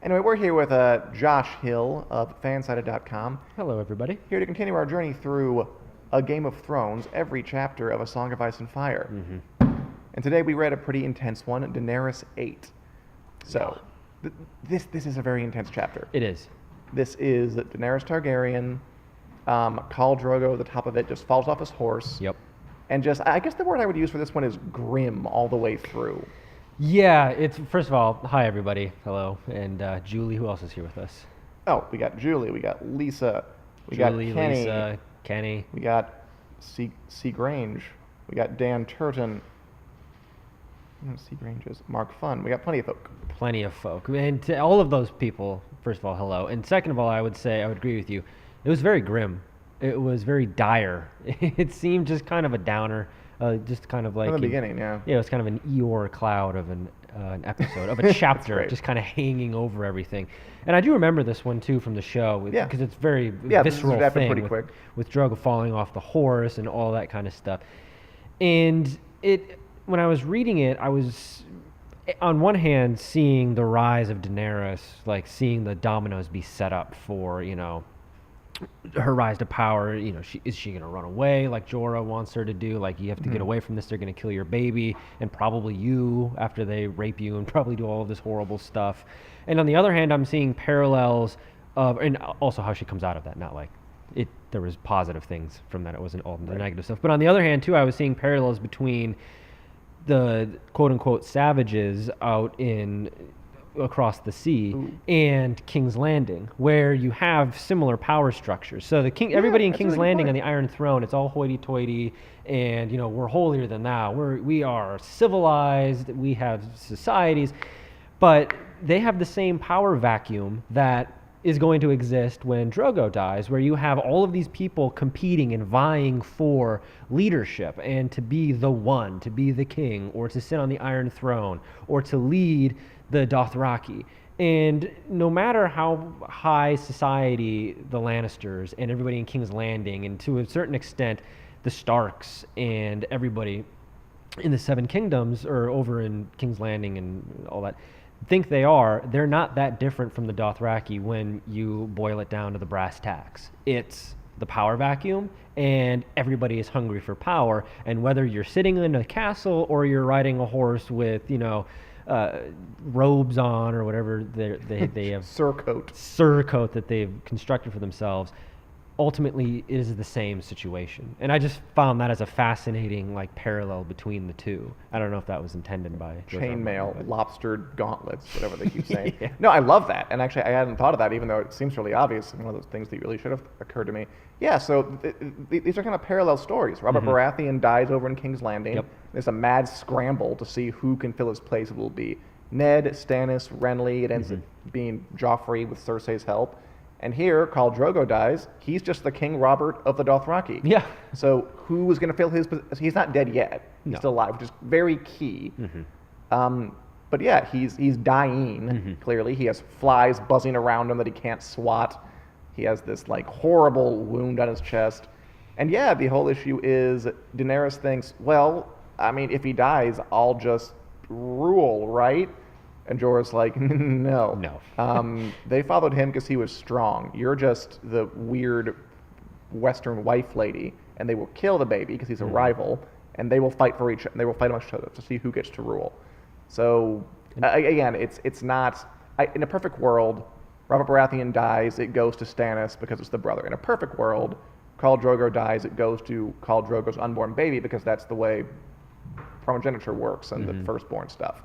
Anyway, we're here with Josh Hill of fansided.com, Hello, everybody. here to continue our journey through A Game of Thrones, every chapter of A Song of Ice and Fire. And today we read a pretty intense one, Daenerys VIII. So, this is a very intense chapter. It is. This is Daenerys Targaryen. Khal Drogo, the top of it, just falls off his horse. Yep. And just, I guess the word I would use for this one is grim all the way through. Yeah, it's, first of all, hi, everybody. Hello. And Julie, who else is here with us? Oh, we got Julie, we got Lisa, we Julie, got Kenny, Lisa, Kenny. we got C. Grange, we got Dan Turton. C. Grange is Mark Fun. We got plenty of folk. Plenty of folk. And to all of those people, first of all, hello. And second of all, I would agree with you. It was very grim. It was very dire. It seemed just kind of a downer. Just kind of like... From the beginning, yeah. Yeah, it was kind of an Eeyore cloud of an episode, of a chapter, great. just kind of hanging over everything. And I do remember this one, too, from the show. Yeah. Because it's very Yeah, this visceral happened thing pretty quick. with Drogo falling off the horse and all that kind of stuff. And when I was reading it, I was, on one hand, seeing the rise of Daenerys, like seeing the dominoes be set up for, her rise to power. Is she going to run away like Jorah wants her to do? Like, you have to get away from this. They're going to kill your baby and probably you after they rape you and probably do all of this horrible stuff. And on the other hand, I'm seeing parallels of, and also how she comes out of that, not like there was positive things from that. It wasn't all the negative stuff. But on the other hand, too, I was seeing parallels between the quote-unquote savages out across the sea and King's Landing, where you have similar power structures. So everybody in King's Landing on the Iron Throne, it's all hoity-toity, and we're holier than thou. We are civilized. We have societies, but they have the same power vacuum that is going to exist when Drogo dies, where you have all of these people competing and vying for leadership and to be the one, to be the king, or to sit on the Iron Throne, or to lead the Dothraki. And no matter how high society the Lannisters and everybody in King's Landing, and to a certain extent the Starks and everybody in the Seven Kingdoms, or over in King's Landing and all that, think they're not that different from the Dothraki when you boil it down to the brass tacks. It's the power vacuum, and everybody is hungry for power. And whether you're sitting in a castle or you're riding a horse with, robes on or whatever they have surcoat that they've constructed for themselves, ultimately it is the same situation. And I just found that as a fascinating parallel between the two. I don't know if that was intended by chainmail, lobstered gauntlets, whatever they keep saying. Yeah. No, I love that. And actually, I hadn't thought of that, even though it seems really obvious. One of those things that really should have occurred to me. Yeah, so these are kind of parallel stories. Robert Baratheon dies over in King's Landing. Yep. There's a mad scramble to see who can fill his place. It will be Ned, Stannis, Renly. It ends up being Joffrey with Cersei's help. And here, Khal Drogo dies. He's just the King Robert of the Dothraki. Yeah. So who is going to fill his position? He's not dead yet. He's still alive, which is very key. But yeah, he's dying, clearly. He has flies buzzing around him that he can't swat. He has this horrible wound on his chest. And yeah, the whole issue is Daenerys thinks, well, I mean, if he dies, I'll just rule, right? And Jorah's like, no. They followed him because he was strong. You're just the weird Western wife lady, and they will kill the baby because he's a rival, and they will fight for each other to see who gets to rule. So again, it's not in a perfect world. Robert Baratheon dies, it goes to Stannis because it's the brother. In a perfect world, Khal Drogo dies, it goes to Khal Drogo's unborn baby because that's the way primogeniture works and the firstborn stuff.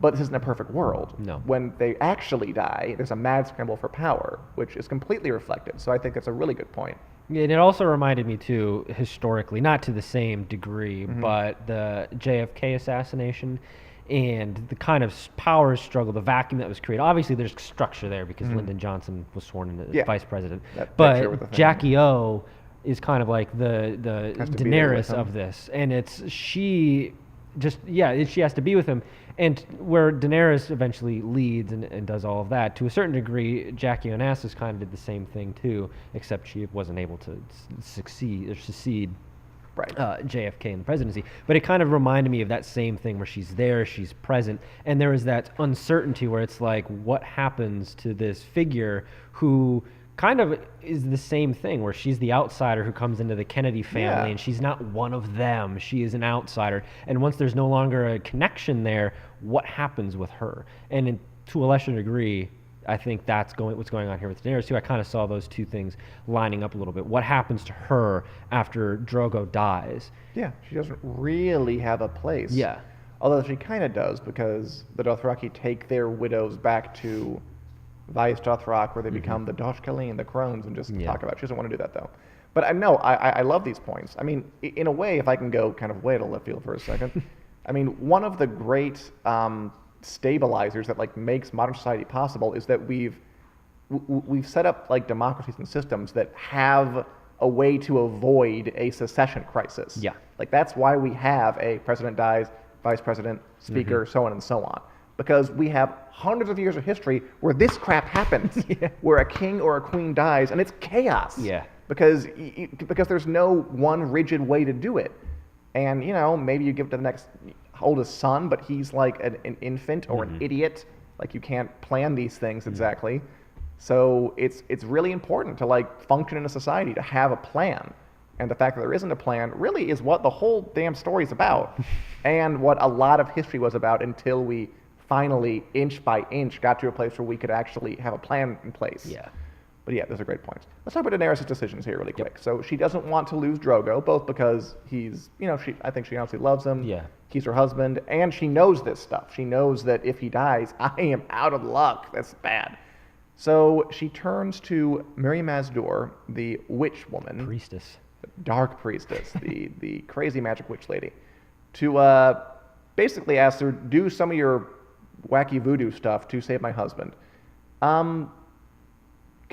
But this isn't a perfect world. No. When they actually die, there's a mad scramble for power, which is completely reflected. So I think that's a really good point. Yeah, and it also reminded me, too, historically, not to the same degree, but the JFK assassination and the kind of power struggle, the vacuum that was created. Obviously, there's structure there because Lyndon Johnson was sworn in as vice president. But Jackie O is kind of like the Daenerys of this. And she has to be with him. And where Daenerys eventually leads and does all of that, to a certain degree, Jackie Onassis kind of did the same thing too, except she wasn't able to succeed. Right. JFK in the presidency. But it kind of reminded me of that same thing where she's there, she's present, and there is that uncertainty where it's like, what happens to this figure who kind of is the same thing, where she's the outsider who comes into the Kennedy family, and she's not one of them. She is an outsider. And once there's no longer a connection there, what happens with her? And to a lesser degree, I think that's what's going on here with Daenerys too. I kind of saw those two things lining up a little bit. What happens to her after Drogo dies? Yeah, she doesn't really have a place. Yeah. Although she kind of does, because the Dothraki take their widows back to Vaes Dothrak, where they become the Doshkali and the Crones, and just talk about it. She doesn't want to do that, though. But I love these points. I mean, in a way, if I can go kind of way to left field for a second, I mean, one of the great stabilizers that like makes modern society possible is that we've set up like democracies and systems that have a way to avoid a secession crisis. Yeah. Like that's why we have a president dies, vice president, speaker, so on and so on. Because we have hundreds of years of history where this crap happens, where a king or a queen dies and it's chaos. Yeah. Because there's no one rigid way to do it. And, you know, maybe you give it to the next oldest son, but he's like an infant or an idiot. Like you can't plan these things exactly. So it's really important to like function in a society, to have a plan. And the fact that there isn't a plan really is what the whole damn story is about. And what a lot of history was about until we finally, inch by inch, got to a place where we could actually have a plan in place. Yeah. But yeah, those are great points. Let's talk about Daenerys' decisions here really quick. So she doesn't want to lose Drogo, both because he's, you know, I think she honestly loves him. Yeah. He's her husband, and she knows this stuff. She knows that if he dies, I am out of luck. That's bad. So she turns to Mary Mazdur, the witch woman. Priestess. Dark priestess, the crazy magic witch lady, to basically ask her, do some of your wacky voodoo stuff to save my husband. Can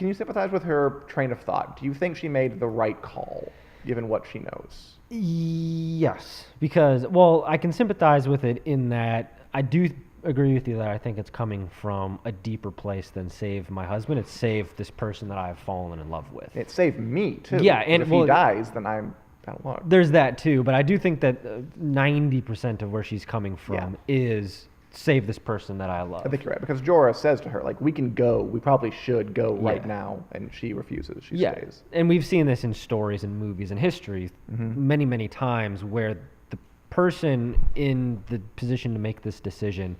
you sympathize with her train of thought? Do you think she made the right call, given what she knows? Yes, because, well, I can sympathize with it in that I do agree with you that I think it's coming from a deeper place than save my husband. It's save this person that I've fallen in love with. It saved me, too. Yeah, and if he dies, then I'm out of luck. There's that, too, but I do think that 90% of where she's coming from is save this person that I love. I think you're right, because Jorah says to her, like, we can go, we probably should go right now, and she refuses. She stays. And we've seen this in stories and movies and history many, many times where the person in the position to make this decision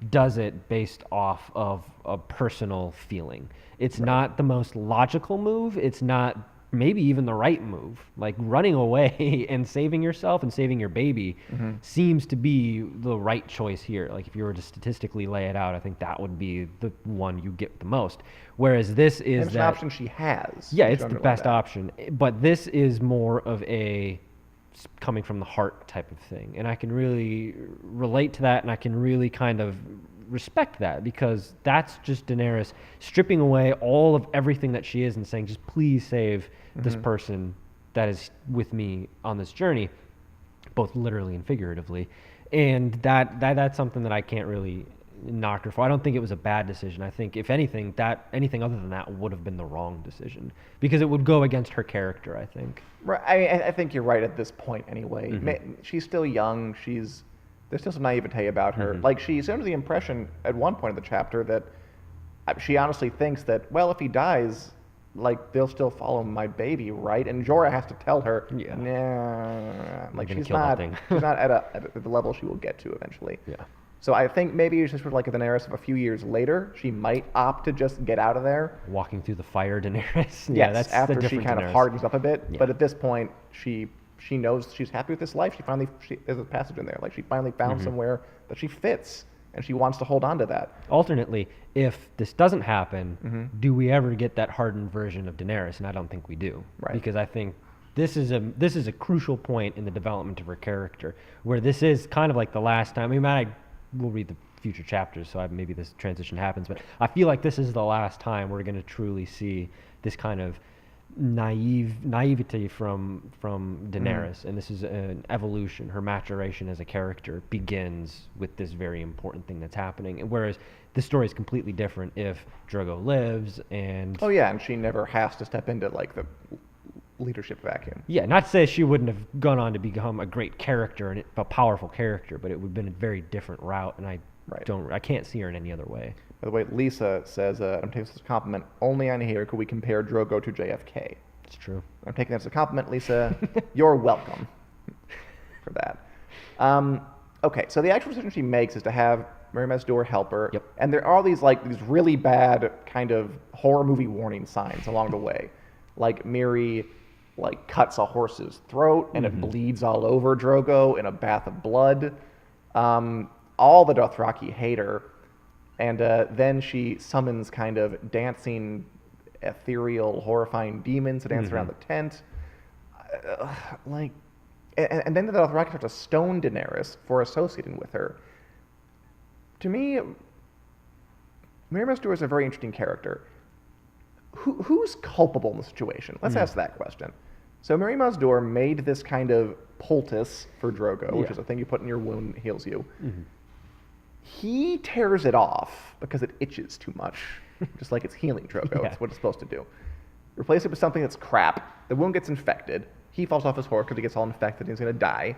does it based off of a personal feeling. It's not the most logical move. It's not maybe even the right move. Like running away and saving yourself and saving your baby seems to be the right choice here. Like if you were to statistically lay it out, I think that would be the one you get the most. Whereas this is an option she has. Yeah, it's the best option. But this is more of a coming from the heart type of thing. And I can really relate to that, and I can really kind of respect that, because that's just Daenerys stripping away all of everything that she is and saying, just please save this person that is with me on this journey, both literally and figuratively. And that's something that I can't really knock her for. I don't think it was a bad decision. I think if anything, that anything other than that would have been the wrong decision, because it would go against her character, I think. Right. I think you're right at this point anyway. She's still young. There's still some naivete about her. Like, she's under the impression at one point in the chapter that she honestly thinks that, well, if he dies, like, they'll still follow my baby, right? And Jorah has to tell her, nah. Like, she's not at the level she will get to eventually. Yeah. So I think maybe it's just sort of like a Daenerys of a few years later, she might opt to just get out of there. Walking through the fire, Daenerys. Yes, that's after she kind of hardens up a bit. Yeah. But at this point, she knows she's happy with this life. There's a passage in there. Like, she finally found somewhere that she fits, and she wants to hold on to that. Alternately, if this doesn't happen, do we ever get that hardened version of Daenerys? And I don't think we do. Right. Because I think this is a crucial point in the development of her character, where this is kind of like the last time. I mean, we'll read the future chapters, so maybe this transition happens, but I feel like this is the last time we're going to truly see this kind of naivety from Daenerys, and this is an evolution. Her maturation as a character begins with this very important thing that's happening, and whereas the story is completely different if Drogo lives and... Oh yeah, and she never has to step into, like, the leadership vacuum. Yeah, not to say she wouldn't have gone on to become a great character and a powerful character, but it would have been a very different route, and I can't see her in any other way. By the way, Lisa says, I'm taking this as a compliment. Only on here could we compare Drogo to JFK. It's true. I'm taking that as a compliment, Lisa. You're welcome for that. Okay, so the actual decision she makes is to have Mary Masdor help her. Yep. And there are these really bad kind of horror movie warning signs along the way. Like Miri cuts a horse's throat and it bleeds all over Drogo in a bath of blood. All the Dothraki hate her. And then she summons kind of dancing, ethereal, horrifying demons to dance around the tent. And then the Dothraki start to stone Daenerys for associating with her. To me, Mary Masdor is a very interesting character. Who's culpable in the situation? Let's ask that question. So Mary Masdor made this kind of poultice for Drogo, which is a thing you put in your wound and heals you. He tears it off because it itches too much, just like it's healing Drogo. That's what it's supposed to do. Replace it with something that's crap. The wound gets infected. He falls off his horse because he gets all infected and he's going to die.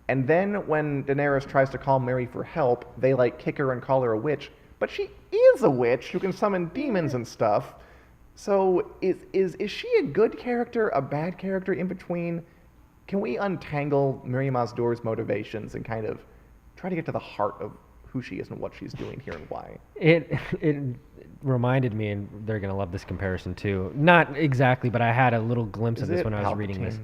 And then when Daenerys tries to call Mary for help, they kick her and call her a witch. But she is a witch who can summon demons and stuff. So is she a good character, a bad character, in between? Can we untangle Mary Masdor's motivations and kind of try to get to the heart of who she is and what she's doing here and why? It reminded me, and they're going to love this comparison too. Not exactly, but I had a little glimpse of this when I was reading this.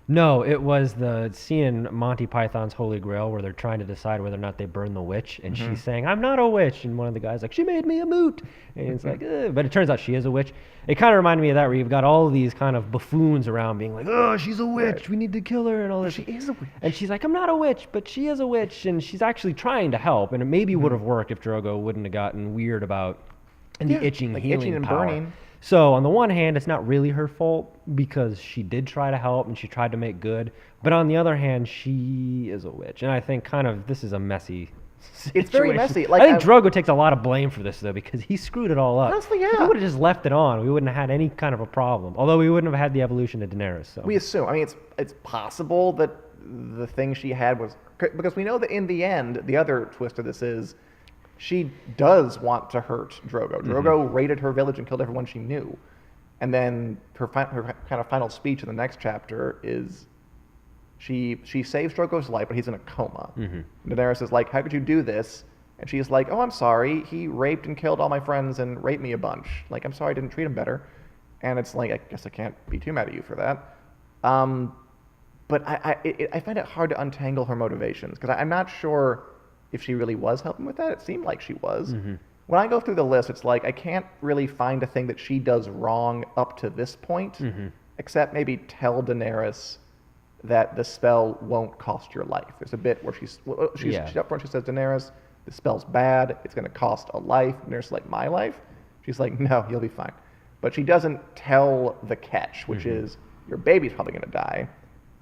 No, it was the scene in Monty Python's Holy Grail where they're trying to decide whether or not they burn the witch, and she's saying, "I'm not a witch," and one of the guys she made me a moot, and it's but it turns out she is a witch. It kind of reminded me of that, where you've got all of these kind of buffoons around being like, "Oh, she's a witch, we need to kill her," and all this. She is a witch. And she's like, "I'm not a witch, but she is a witch," and she's actually trying to help, and it maybe would have worked if Drogo wouldn't have gotten weird about the itching, healing and power. burning. So on the one hand, it's not really her fault because she did try to help and she tried to make good. But on the other hand, she is a witch. And I think kind of this is a messy situation. It's very messy. I think Drogo takes a lot of blame for this, though, because he screwed it all up. Honestly, yeah. If he would have just left it on, we wouldn't have had any kind of a problem. Although we wouldn't have had the evolution of Daenerys. So. We assume. I mean, it's possible that the thing she had was... Because we know that in the end, the other twist of this is... she does want to hurt Drogo. Drogo raided her village and killed everyone she knew. And then her kind of final speech in the next chapter is she saves Drogo's life, but he's in a coma. Daenerys is like, "How could you do this?" And she's like, "Oh, I'm sorry. He raped and killed all my friends and raped me a bunch. I'm sorry I didn't treat him better." And it's like, I guess I can't be too mad at you for that. But I find it hard to untangle her motivations because I'm not sure if she really was helping with that. It seemed like she was. When I go through the list, it's like I can't really find a thing that she does wrong up to this point, except maybe tell Daenerys that the spell won't cost your life. There's a bit where she's up front, she says, "Daenerys, the spell's bad. It's going to cost a life." And Daenerys is like, "My life?" She's like, "No, you'll be fine." But she doesn't tell the catch, which is your baby's probably going to die,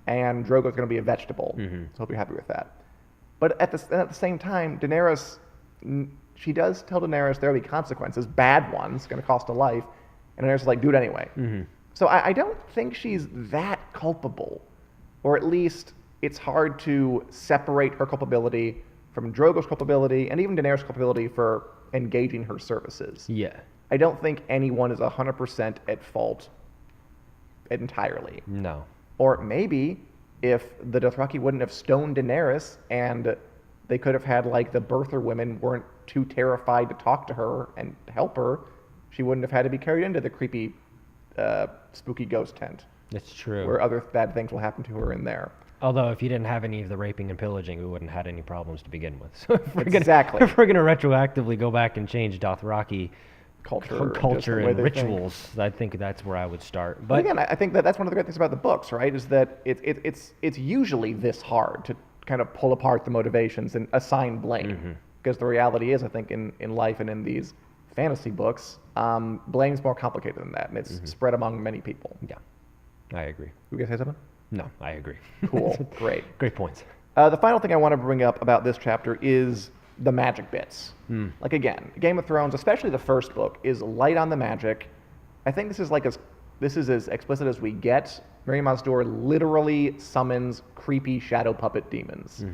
and Drogo's going to be a vegetable. So I hope you're happy with that. But at the same time, Daenerys, she does tell Daenerys there will be consequences, bad ones, going to cost a life, and Daenerys is like, "Do it anyway." So I don't think she's that culpable, or at least it's hard to separate her culpability from Drogo's culpability, and even Daenerys' culpability for engaging her services. Yeah. I don't think anyone is 100% at fault entirely. No. Or maybe if the Dothraki wouldn't have stoned Daenerys and they could have had the birther women weren't too terrified to talk to her and help her, she wouldn't have had to be carried into the creepy, spooky ghost tent. It's true. Where other bad things will happen to her in there. Although if you didn't have any of the raping and pillaging, we wouldn't have had any problems to begin with. So if we're going to retroactively go back and change Dothraki culture and rituals, I think that's where I would start. But again, I think that's one of the great things about the books, right? Is that it's usually this hard to kind of pull apart the motivations and assign blame. Because the reality is, I think, in life and in these fantasy books, blame's more complicated than that, and it's spread among many people. Yeah, I agree. You guys say something? No, I agree. Cool. Great. Great points. The final thing I want to bring up about this chapter is the magic bits. Again, Game of Thrones, especially the first book, is light on the magic. I think this is as this is as explicit as we get. Mary Mazdur literally summons creepy shadow puppet demons.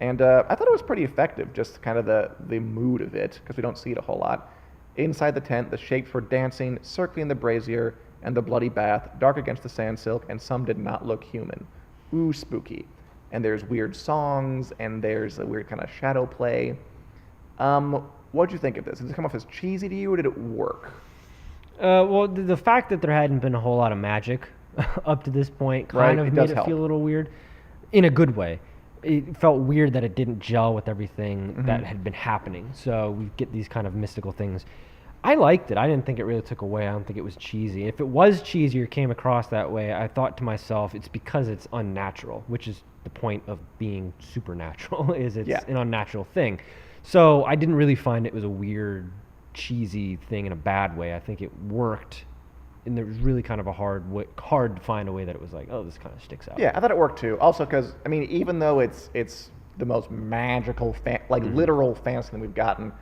And I thought it was pretty effective, just kind of the mood of it, because we don't see it a whole lot. Inside the tent, the shapes were dancing, circling the brazier and the bloody bath, dark against the sand silk, and some did not look human. Ooh, spooky. And there's weird songs, and there's a weird kind of shadow play. What'd you think of this? Did it come off as cheesy to you, or did it work? Well, the fact that there hadn't been a whole lot of magic up to this point kind of made it feel a little weird, in a good way. It felt weird that it didn't gel with everything that had been happening. So we get these kind of mystical things. I liked it. I didn't think it really took away. I don't think it was cheesy. If it was cheesy or came across that way, I thought to myself, it's because it's unnatural, which is the point of being supernatural, is it's an unnatural thing. So I didn't really find it was a weird, cheesy thing in a bad way. I think it worked, and there was really kind of a hard to find a way that it was like, oh, this kind of sticks out. Yeah, I thought it worked too. Also, because I mean, even though it's the most magical, literal fantasy that we've gotten,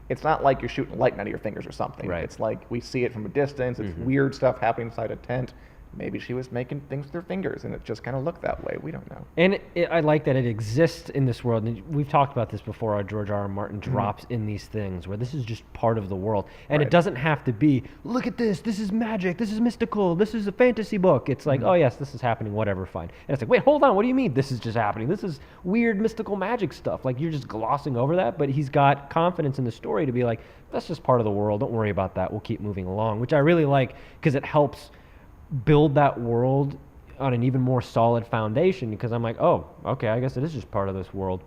it's not like you're shooting lightning out of your fingers or something. Right. It's like we see it from a distance. It's weird stuff happening inside a tent. Maybe she was making things with her fingers, and it just kind of looked that way. We don't know. And I like that it exists in this world. And we've talked about this before. How George R. R. Martin drops in these things where this is just part of the world, and it doesn't have to be. Look at this. This is magic. This is mystical. This is a fantasy book. It's like, oh yes, this is happening. Whatever, fine. And it's like, wait, hold on. What do you mean this is just happening? This is weird mystical magic stuff. Like you're just glossing over that. But he's got confidence in the story to be like, that's just part of the world. Don't worry about that. We'll keep moving along, which I really like because it helps build that world on an even more solid foundation, because I'm like, oh, okay, I guess it is just part of this world.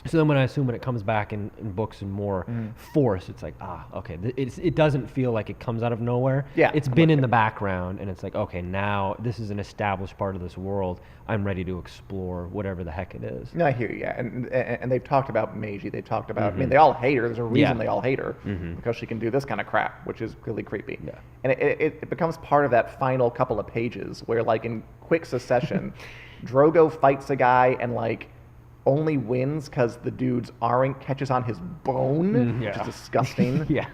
So then when it comes back in books and more force, it's like, okay, it doesn't feel like it comes out of nowhere. Yeah. It's been in the background, and it's like, okay, now this is an established part of this world. I'm ready to explore whatever the heck it is. No, I hear you, yeah. And they've talked about Meiji. They've talked about, I mean, they all hate her. There's a reason they all hate her, because she can do this kind of crap, which is really creepy. Yeah. And it becomes part of that final couple of pages where, like, in quick succession, Drogo fights a guy and, like, only wins because the dude's R catches on his bone, which is disgusting. Yeah.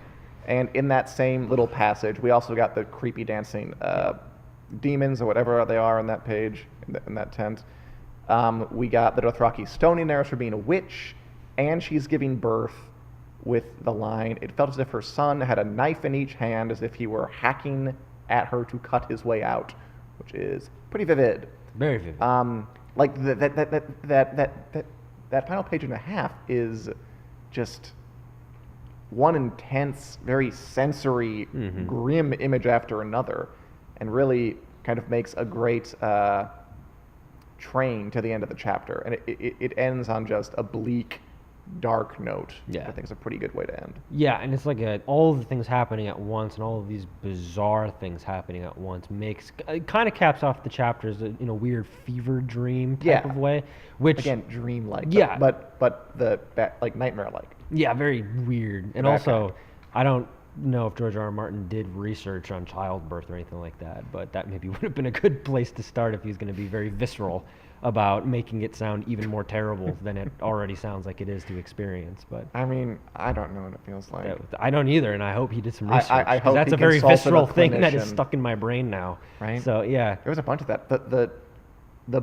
And in that same little passage, we also got the creepy dancing demons or whatever they are on that page, in that tent. We got the Dothraki stoning Daenerys for being a witch, and she's giving birth with the line, "It felt as if her son had a knife in each hand, as if he were hacking at her to cut his way out," which is pretty vivid. Very vivid. Like that final page and a half is just one intense, very sensory, grim image after another, and really kind of makes a great train to the end of the chapter. And it ends on just a bleak, dark note. Yeah. I think it's a pretty good way to end. Yeah, and it's like all of the things happening at once, and all of these bizarre things happening at once it kind of caps off the chapters in a weird fever dream type of way, which again, dream-like. Yeah, but like nightmare-like. Yeah, very weird. And also, I don't know if George R. R. Martin did research on childbirth or anything like that, but that maybe would have been a good place to start if he's going to be very visceral about making it sound even more terrible than it already sounds like it is to experience. But I mean, I don't know what it feels like. I don't either, and I hope he did some research. I hope that's he a very consulted visceral a thing that is clinician. stuck in my brain now. Right. So yeah, There was a bunch of that. The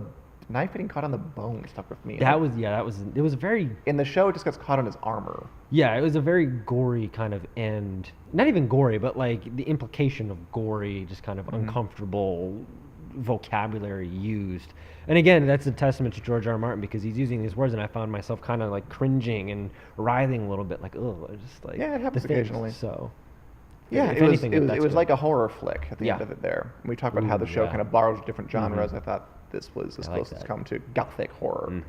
knife getting caught on the bone stuck with me. it was very. In the show, it just gets caught on his armor. Yeah, it was a very gory kind of end. Not even gory, but like the implication of gory, just kind of uncomfortable vocabulary used. And again, that's a testament to George R. R. Martin, because he's using these words, and I found myself kind of like cringing and writhing a little bit, like, oh, just like Yeah, it happens the things. occasionally. So Yeah, if it was anything, it that's was good. like a horror flick at the end of it there. And we talked about how the show kind of borrows different genres. I thought this was as I like close as that. come to gothic horror.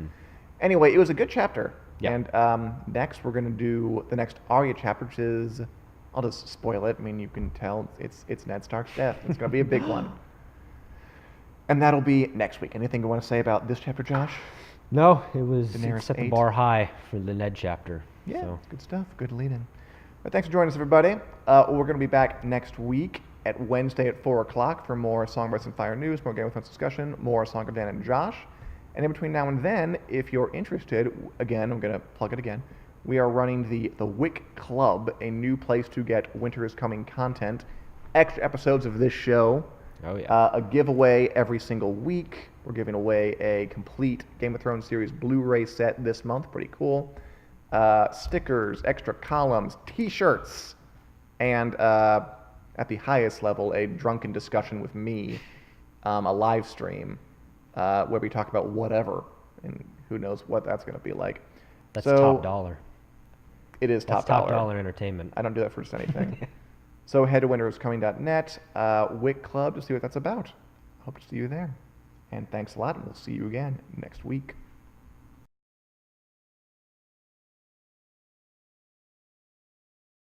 Anyway, it was a good chapter. Yeah. And next we're going to do the next Arya chapter, which is, I'll just spoil it. I mean, you can tell it's Ned Stark's death. It's going to be a big one. And that'll be next week. Anything you want to say about this chapter, Josh? No, it was Daenerys set the VIII. bar high for the Ned chapter. Yeah, So. good stuff. Good lead-in. But thanks for joining us, everybody. We're going to be back next week at Wednesday at 4 o'clock for more Songbirds and Fire news, more Game of Thrones discussion, more Song of Dan and Josh. And in between now and then, if you're interested, again, I'm going to plug it again, we are running the Wick Club, a new place to get Winter is Coming content, extra episodes of this show, Oh, yeah. A giveaway every single week. We're giving away a complete Game of Thrones series Blu-ray set this month. Pretty cool. Stickers, extra columns, T-shirts, and at the highest level, a drunken discussion with me, a live stream where we talk about whatever, and who knows what that's going to be like. That's So, top dollar. It is That's top top dollar entertainment. I don't do that for just anything. So head to winteriscoming.net, Wick Club, to see what that's about. Hope to see you there. And thanks a lot, and we'll see you again next week.